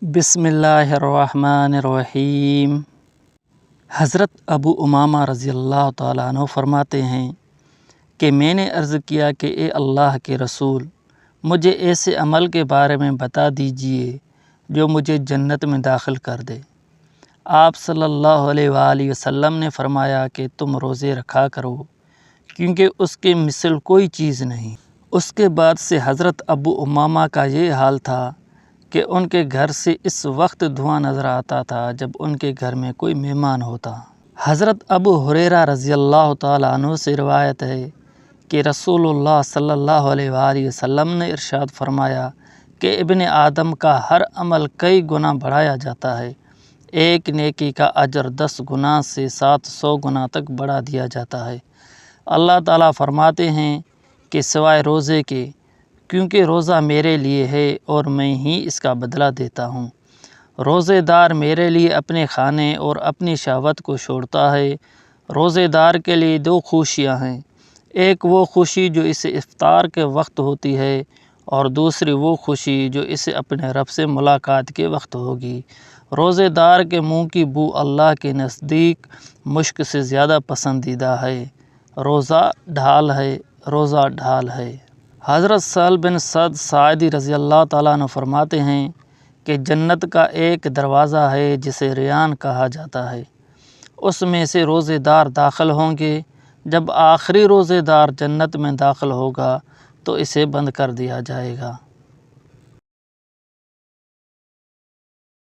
بسم اللہ الرحمن الرحیم۔ حضرت ابو امامہ رضی اللہ تعالیٰ عنہ فرماتے ہیں کہ میں نے عرض کیا کہ اے اللہ کے رسول، مجھے ایسے عمل کے بارے میں بتا دیجئے جو مجھے جنت میں داخل کر دے۔ آپ صلی اللہ علیہ وآلہ وسلم نے فرمایا کہ تم روزے رکھا کرو، کیونکہ اس کے مثل کوئی چیز نہیں۔ اس کے بعد سے حضرت ابو امامہ کا یہ حال تھا کہ ان کے گھر سے اس وقت دھواں نظر آتا تھا جب ان کے گھر میں کوئی مہمان ہوتا۔ حضرت ابو ہریرہ رضی اللہ تعالیٰ عنہ سے روایت ہے کہ رسول اللہ صلی اللہ علیہ وآلہ وسلم نے ارشاد فرمایا کہ ابن آدم کا ہر عمل کئی گنا بڑھایا جاتا ہے، ایک نیکی کا اجر 10 گنا سے 700 گنا تک بڑھا دیا جاتا ہے۔ اللہ تعالیٰ فرماتے ہیں کہ سوائے روزے کے، کیونکہ روزہ میرے لیے ہے اور میں ہی اس کا بدلہ دیتا ہوں۔ روزے دار میرے لیے اپنے کھانے اور اپنی شہوت کو چھوڑتا ہے۔ روزے دار کے لیے 2 خوشیاں ہیں، ایک وہ خوشی جو اسے افطار کے وقت ہوتی ہے، اور دوسری وہ خوشی جو اسے اپنے رب سے ملاقات کے وقت ہوگی۔ روزے دار کے منہ کی بو اللہ کے نزدیک مشک سے زیادہ پسندیدہ ہے۔ روزہ ڈھال ہے، روزہ ڈھال ہے۔ حضرت سہل بن سعد ساعدی رضی اللہ تعالیٰ عنہ فرماتے ہیں کہ جنت کا ایک دروازہ ہے جسے ریان کہا جاتا ہے، اس میں سے روزے دار داخل ہوں گے۔ جب آخری روزے دار جنت میں داخل ہوگا تو اسے بند کر دیا جائے گا۔